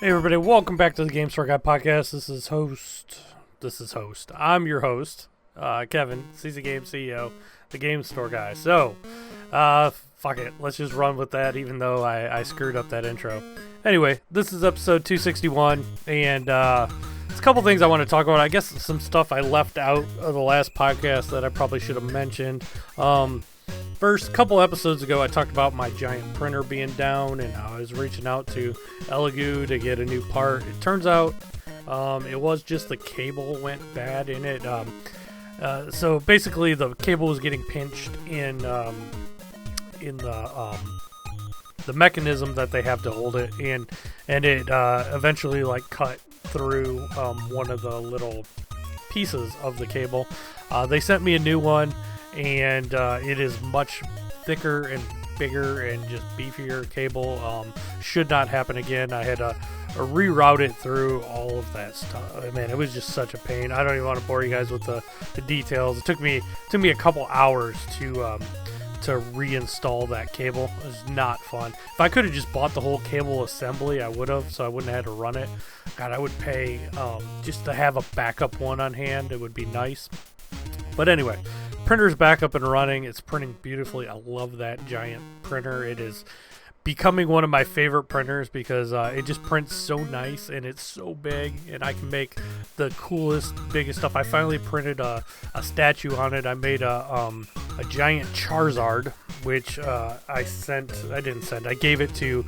Hey everybody, welcome back to the Game Store Guy podcast. This is host. I'm your host, Kevin, CZ Game CEO, the Game Store Guy. So, fuck it, let's just run with that, even though I screwed up that intro. Anyway, this is episode 261, and it's a couple things I want to talk about. I guess some stuff I left out of the last podcast that I probably should have mentioned. First, couple episodes ago, I talked about my giant printer being down and how I was reaching out to Elegoo to get a new part. It turns out it was just the cable went bad in it. So basically, the cable was getting pinched in the mechanism that they have to hold it, and it eventually cut through one of the little pieces of the cable. They sent me a new one. And it is much thicker and bigger and just beefier cable. Should not happen again. I had to reroute it through all of that stuff. Man, it was just such a pain. I don't even want to bore you guys with the details. It took me a couple hours to reinstall that cable. It was not fun. If I could have just bought the whole cable assembly, I would have, so I wouldn't have had to run it. God, I would pay just to have a backup one on hand. It would be nice. But anyway, printer's back up and running. It's printing beautifully. I love that giant printer. It is becoming one of my favorite printers because it just prints so nice and it's so big, and I can make the coolest, biggest stuff. I finally printed a statue on it. I made a giant Charizard, which I gave it to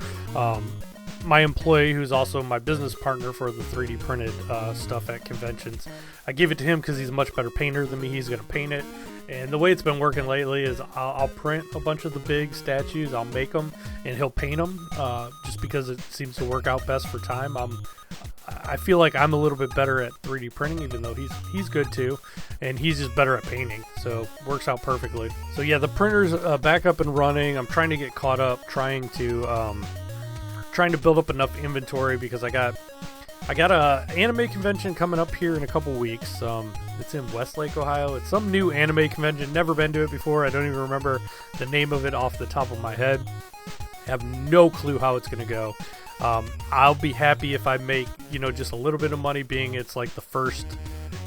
my employee, who's also my business partner for the 3D printed stuff at conventions. I gave it to him because he's a much better painter than me. He's going to paint it. And the way it's been working lately is I'll print a bunch of the big statues, I'll make them, and he'll paint them just because it seems to work out best for time. I feel like I'm a little bit better at 3D printing, even though he's good too, and he's just better at painting, so it works out perfectly. So yeah, the printer's back up and running. I'm trying to get caught up, trying to build up enough inventory because I got a anime convention coming up here in a couple weeks. It's in Westlake, Ohio. It's some new anime convention. Never been to it before. I don't even remember the name of it off the top of my head. I have no clue how it's going to go. I'll be happy if I make, just a little bit of money, being it's like the first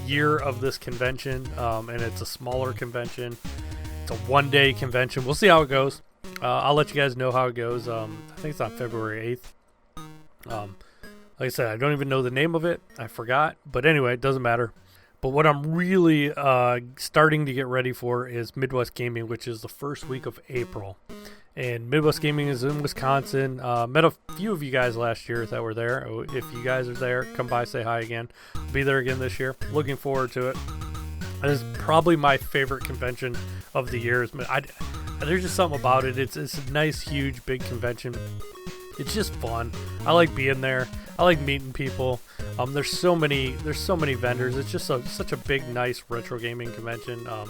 year of this convention, and it's a smaller convention. It's a one-day convention. We'll see how it goes. I'll let you guys know how it goes. I think it's on February 8th. Like I said, I don't even know the name of it. I forgot. But anyway, it doesn't matter. But what I'm really starting to get ready for is Midwest Gaming, which is the first week of April. And Midwest Gaming is in Wisconsin. Met a few of you guys last year that were there. If you guys are there, come by, say hi again. I'll be there again this year. Looking forward to it. It is probably my favorite convention of the year. There's just something about it. It's a nice, huge, big convention. It's just fun. I like being there. I like meeting people. There's so many vendors. It's just such a big, nice retro gaming convention. I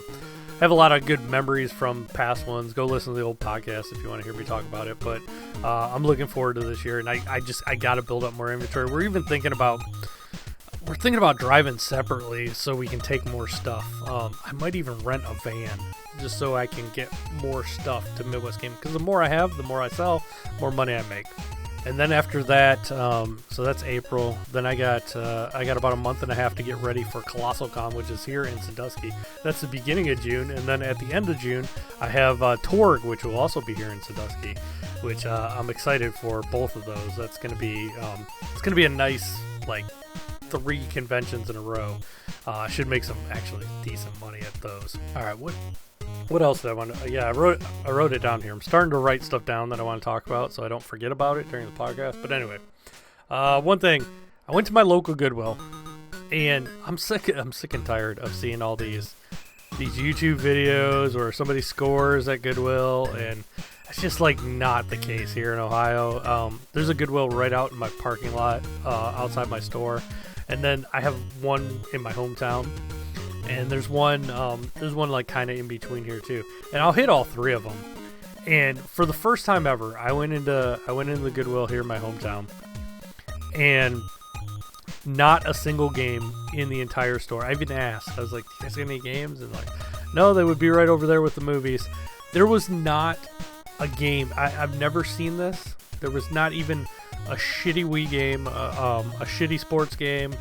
have a lot of good memories from past ones. Go listen to the old podcast if you want to hear me talk about it. But I'm looking forward to this year, and I got to build up more inventory. We're thinking about driving separately so we can take more stuff. I might even rent a van just so I can get more stuff to Midwest Gaming, because the more I have, the more I sell, more money I make. And then after that, so that's April. Then I got about a month and a half to get ready for Colossal Con, which is here in Sandusky. That's the beginning of June, and then at the end of June, I have Torg, which will also be here in Sandusky, which I'm excited for both of those. That's gonna be a nice 3 conventions in a row. Should make some actually decent money at those. All right, what else did I want to? Yeah, I wrote it down here. I'm starting to write stuff down that I want to talk about, so I don't forget about it during the podcast. But anyway, one thing, I went to my local Goodwill, and I'm sick and tired of seeing all these YouTube videos where somebody scores at Goodwill, and it's just not the case here in Ohio. There's a Goodwill right out in my parking lot outside my store, and then I have one in my hometown. And there's one kind of in between here too. And I'll hit all 3 of them. And for the first time ever, I went into the Goodwill here in my hometown, and not a single game in the entire store. I even asked. I was like, "Do you guys got any games?" And no, they would be right over there with the movies. There was not a game. I've never seen this. There was not even a shitty Wii game, a shitty sports game.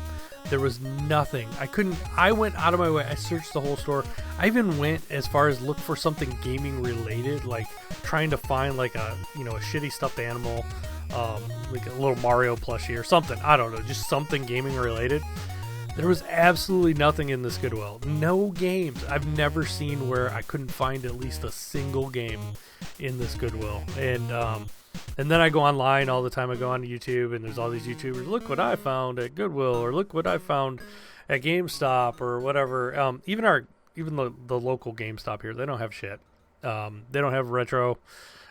There was nothing. I went out of my way. I searched the whole store. I even went as far as look for something gaming related, like trying to find like a shitty stuffed animal, like a little Mario plushie or something. I don't know, just something gaming related. There was absolutely nothing in this Goodwill. No games. I've never seen where I couldn't find at least a single game in this Goodwill. And then I go online all the time. I go on YouTube, and there's all these YouTubers. Look what I found at Goodwill, or look what I found at GameStop, or whatever. Even the local GameStop here, they don't have shit. They don't have retro.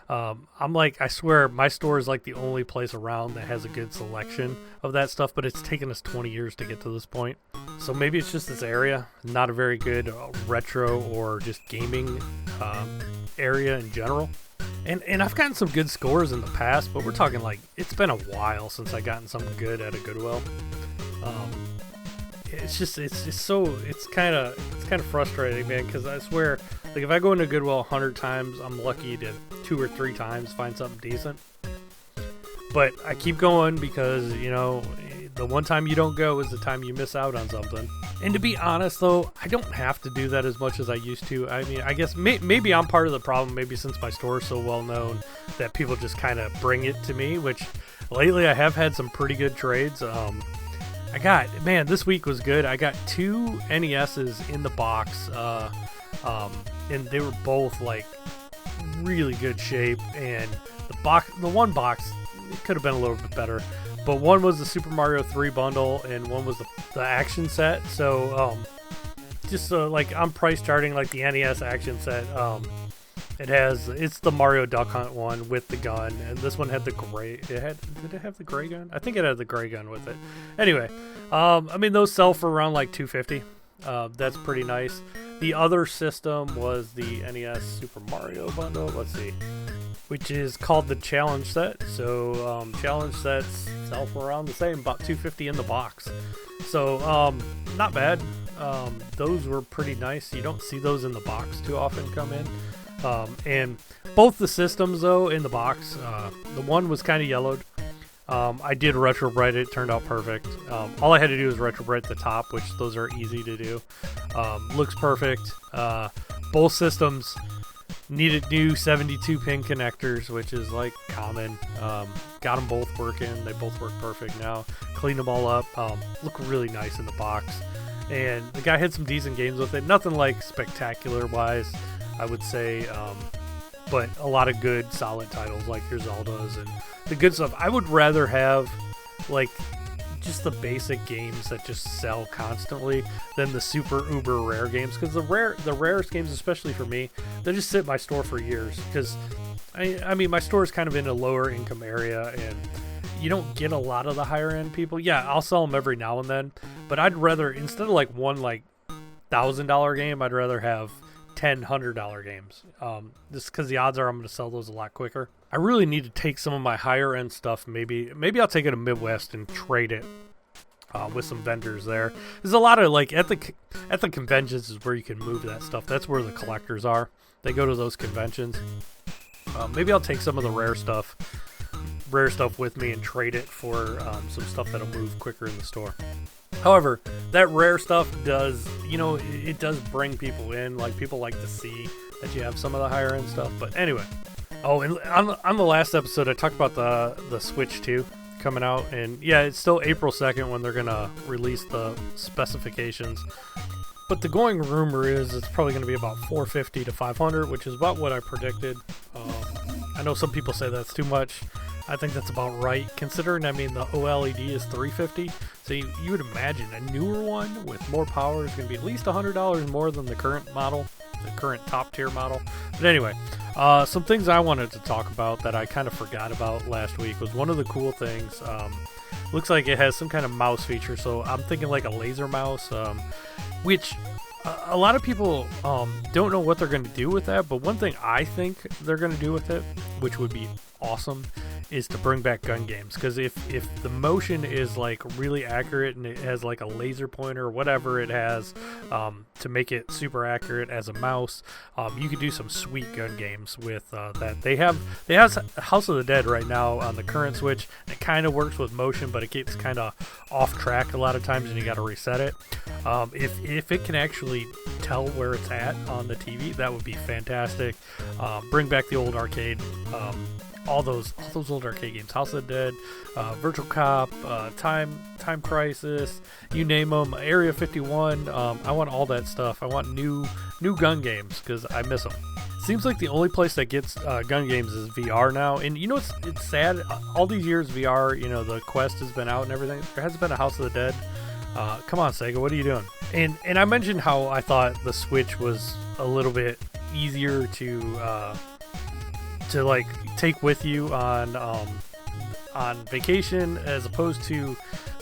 I'm like, I swear, my store is like the only place around that has a good selection of that stuff. But it's taken us 20 years to get to this point. So maybe it's just this area, not a very good retro or just gaming area in general. And I've gotten some good scores in the past, but we're talking like it's been a while since I gotten something good at a Goodwill. It's kind of frustrating, man, because I swear, like if I go into Goodwill 100 times, I'm lucky to 2 or 3 times find something decent. But I keep going because the one time you don't go is the time you miss out on something. And to be honest, though, I don't have to do that as much as I used to. I mean, I guess maybe I'm part of the problem, maybe since my store is so well known that people just kind of bring it to me, which lately I have had some pretty good trades. This week was good. I got 2 NESs in the box, and they were both like really good shape. And the one box, it could have been a little bit better. But one was the Super Mario 3 bundle, and one was the action set. So, like I'm price charting like the NES action set. It's the Mario Duck Hunt one with the gun, and this one had the gray. Did it have the gray gun? I think it had the gray gun with it. Anyway, those sell for around like $250. That's pretty nice. The other system was the NES Super Mario bundle. Let's see. Which is called the Challenge Set. So Challenge Sets sell for around the same, about $250 in the box. So not bad. Those were pretty nice. You don't see those in the box too often come in. And both the systems, though, in the box, the one was kind of yellowed. I did retrobrite it. Turned out perfect. All I had to do was retrobrite the top, which those are easy to do. Looks perfect. Both systems needed new 72-pin connectors, which is like common. Got them both working. They both work perfect now. Cleaned them all up. Look really nice in the box. And the guy had some decent games with it. Nothing like spectacular-wise, I would say. But a lot of good, solid titles like your Zeldas and the good stuff. I would rather have like just the basic games that just sell constantly than the super uber rare games, because the rarest games, especially for me, they just sit in my store for years, because I mean my store is kind of in a lower income area and you don't get a lot of the higher end people. Yeah, I'll sell them every now and then, but I'd rather, instead of like one like $1,000 game, I'd rather have 10 $100 games, just because the odds are I'm going to sell those a lot quicker. I really need to take some of my higher end stuff. Maybe I'll take it to Midwest and trade it with some vendors there. There's a lot of like at the conventions is where you can move that stuff. That's where the collectors are. They go to those conventions. Maybe I'll take some of the rare stuff with me and trade it for some stuff that'll move quicker in the store. However, that rare stuff does, it does bring people in. Like, people like to see that you have some of the higher end stuff. But anyway. Oh, and on the last episode, I talked about the Switch 2 coming out. And yeah, it's still April 2nd when they're going to release the specifications. But the going rumor is it's probably going to be about $450 to $500, which is about what I predicted. I know some people say that's too much. I think that's about right, considering, the OLED is $350. So you would imagine a newer one with more power is going to be at least $100 more than the current model, the current top tier model. But anyway, some things I wanted to talk about that I kind of forgot about last week was one of the cool things. Looks like it has some kind of mouse feature. So I'm thinking like a laser mouse, which a lot of people don't know what they're going to do with that. But one thing I think they're going to do with it, which would be awesome, is to bring back gun games, because if the motion is like really accurate and it has like a laser pointer or whatever it has to make it super accurate as a mouse, you could do some sweet gun games with that. They have House of the Dead right now on the current Switch, and it kind of works with motion, but it gets kind of off track a lot of times and you got to reset it. If it can actually tell where it's at on the TV, that would be fantastic. Bring back the old arcade, all those old arcade games, House of the Dead, Virtual Cop, Time Crisis, you name them, Area 51. I want all that stuff. I want new gun games because I miss them. Seems like the only place that gets gun games is VR now, and you know it's sad. All these years VR, you know, the Quest has been out and everything. There hasn't been a House of the Dead. Come on, Sega, what are you doing? And I mentioned how I thought the Switch was a little bit easier to like take with you on vacation as opposed to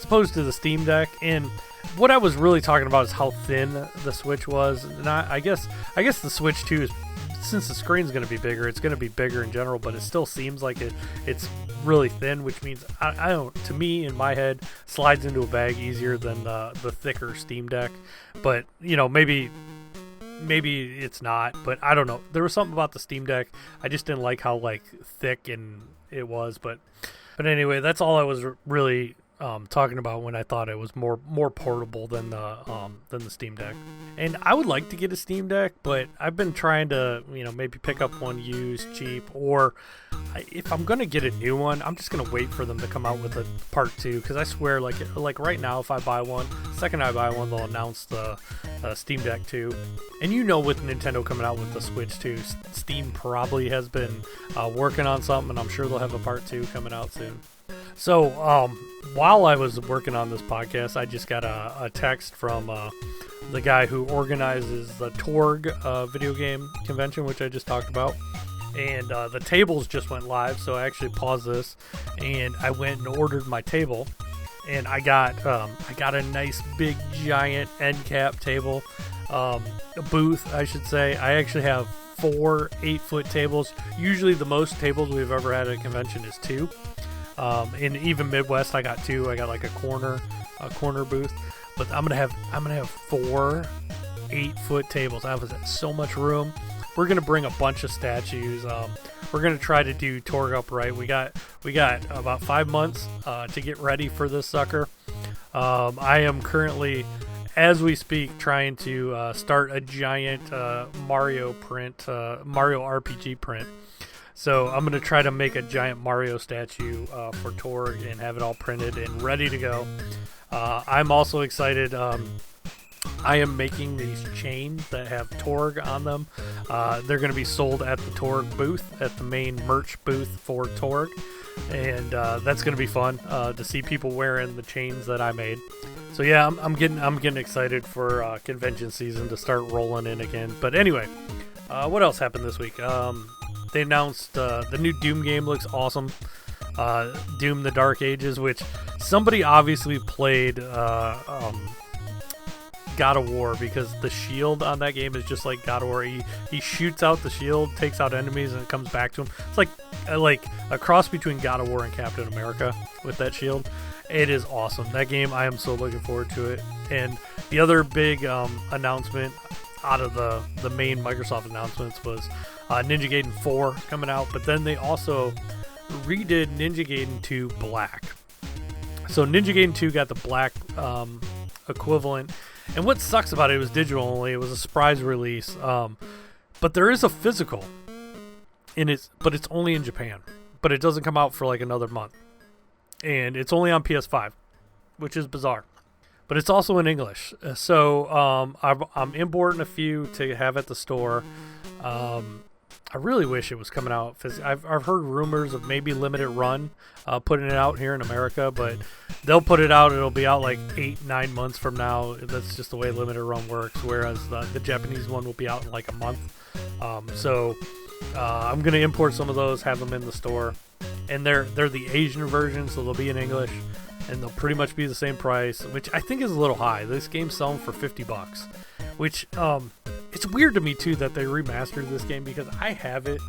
the Steam Deck. And what I was really talking about is how thin the Switch was. And I guess the Switch 2 is, since the screen's going to be bigger, it's going to be bigger in general, but it still seems like it's really thin, which means I don't, to me in my head, slides into a bag easier than the thicker Steam Deck. But you know, maybe it's not, but I don't know. There was something about the Steam Deck I just didn't like how like thick and it was. But anyway, that's all I was really talking about when I thought it was more portable than the Steam Deck. And I would like to get a Steam Deck, but I've been trying to, you know, maybe pick up one used cheap, or if I'm gonna get a new one, I'm just gonna wait for them to come out with a part 2, because I swear, like right now, if I buy one, second I buy one, they'll announce the Steam Deck 2. And you know, with Nintendo coming out with the Switch 2, Steam probably has been working on something, and I'm sure they'll have a part 2 coming out soon. So while I was working on this podcast, I just got a text from the guy who organizes the Torg video game convention, which I just talked about. And the tables just went live, so I actually paused this and I went and ordered my table. And I got a nice big giant end cap table, a booth, I should say. I actually have 4 8-foot tables. Usually the most tables we've ever had at a convention is 2. In even Midwest, I got 2. I got like a corner booth, but I'm gonna have 4 8-foot tables. I have so much room. We're gonna bring a bunch of statues. We're gonna try to do Torg Upright. We got about 5 months to get ready for this sucker. I am currently, as we speak, trying to start a giant Mario RPG print. So I'm going to try to make a giant Mario statue for Torg and have it all printed and ready to go. I'm also excited. I am making these chains that have Torg on them. They're going to be sold at the Torg booth, at the main merch booth for Torg. And that's going to be fun to see people wearing the chains that I made. So yeah, I'm getting excited for convention season to start rolling in again. But anyway, what else happened this week? They announced the new Doom game looks awesome. Doom the Dark Ages, which somebody obviously played God of War, because the shield on that game is just like God of War. He shoots out the shield, takes out enemies, and it comes back to him. It's like a cross between God of War and Captain America with that shield. It is awesome. That game, I am so looking forward to it. And the other big announcement out of the main Microsoft announcements was Ninja Gaiden 4 coming out, but then they also redid Ninja Gaiden 2 Black. So Ninja Gaiden 2 got the black equivalent, and what sucks about it was digital only. It was a surprise release, but there is a physical but it's only in Japan, but it doesn't come out for like another month, and it's only on PS5, which is bizarre. But it's also in English, so I'm importing a few to have at the store. I really wish it was coming out. I've heard rumors of maybe limited run putting it out here in America, but they'll put it out. It'll be out like 8-9 months from now. That's just the way limited run works. Whereas the Japanese one will be out in like a month. So I'm gonna import some of those, have them in the store, and they're the Asian version, so they'll be in English, and they'll pretty much be the same price, which I think is a little high. This game's selling for $50, which it's weird to me too that they remastered this game, because I have it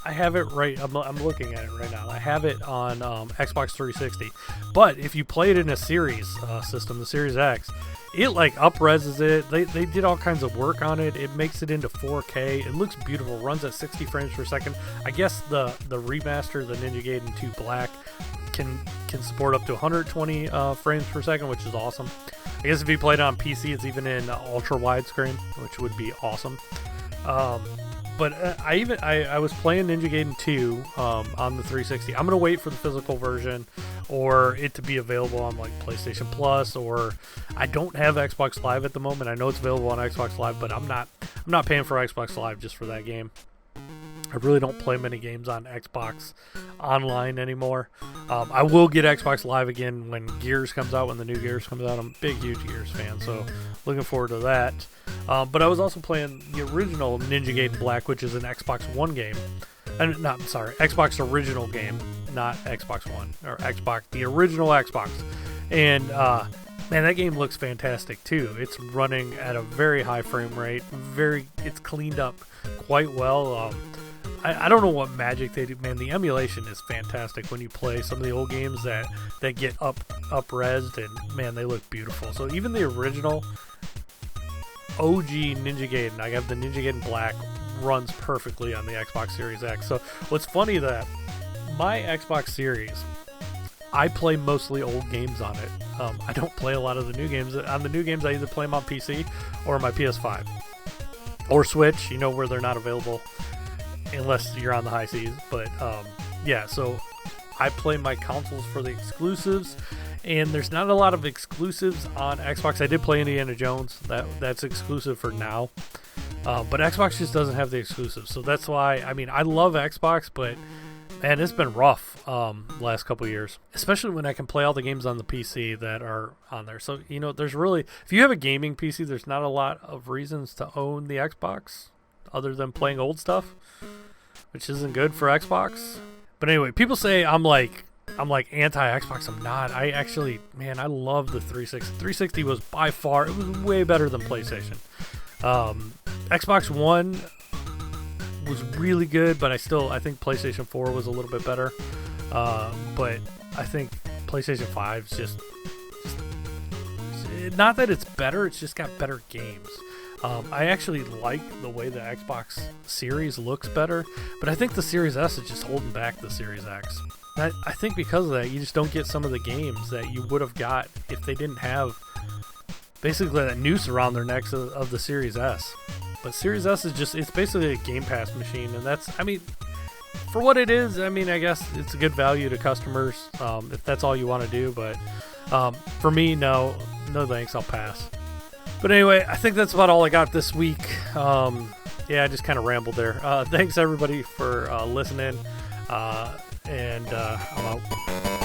I have it right. I'm looking at it right now. I have it on Xbox 360. But if you play it in a Series system, the Series X, it like up-reses it. They did all kinds of work on it. It makes it into 4K. It looks beautiful. Runs at 60 frames per second. I guess the remaster, the Ninja Gaiden 2 Black, can support up to 120 frames per second, which is awesome. I guess if you played it on PC, it's even in ultra widescreen, which would be awesome. But I was playing Ninja Gaiden 2 on the 360. I'm gonna wait for the physical version, or it to be available on like PlayStation Plus, or I don't have Xbox Live at the moment. I know it's available on Xbox Live, but I'm not paying for Xbox Live just for that game. I really don't play many games on Xbox Online anymore. I will get Xbox Live again when Gears comes out, when the new Gears comes out. I'm a big, huge Gears fan, so looking forward to that. But I was also playing the original Ninja Gaiden Black, which is an Xbox One game. Xbox original game, not Xbox One, or the original Xbox. And man, that game looks fantastic too. It's running at a very high frame rate. It's cleaned up quite well. I don't know what magic they do, man. The emulation is fantastic when you play some of the old games that get up-resed, and man, they look beautiful. So even the original OG Ninja Gaiden, I have the Ninja Gaiden Black, runs perfectly on the Xbox Series X. So what's funny that my Xbox Series, I play mostly old games on it. I don't play a lot of the new games. On the new games, I either play them on PC or my PS5 or Switch, where they're not available unless you're on the high seas. But yeah, so I play my consoles for the exclusives, and there's not a lot of exclusives on Xbox. I did play Indiana Jones. That's exclusive for now. But Xbox just doesn't have the exclusives. So that's why, I love Xbox, but man, it's been rough last couple of years, especially when I can play all the games on the PC that are on there. So, there's really, if you have a gaming PC, there's not a lot of reasons to own the Xbox other than playing old stuff, which isn't good for Xbox. But anyway, people say I'm like anti-Xbox. I'm not. I actually, man, I love the 360. 360 was by far, it was way better than PlayStation. Xbox One was really good, but I think PlayStation 4 was a little bit better. But I think PlayStation 5 is just not that it's better, it's just got better games. I actually like the way the Xbox Series looks better, but I think the Series S is just holding back the Series X. I think because of that, you just don't get some of the games that you would have got if they didn't have basically that noose around their necks of the Series S. But Series S is it's basically a Game Pass machine, and that's, for what it is, I guess it's a good value to customers if that's all you want to do, but for me, no thanks, I'll pass. But anyway, I think that's about all I got this week. Yeah, I just kind of rambled there. Thanks everybody for listening, and I'm out.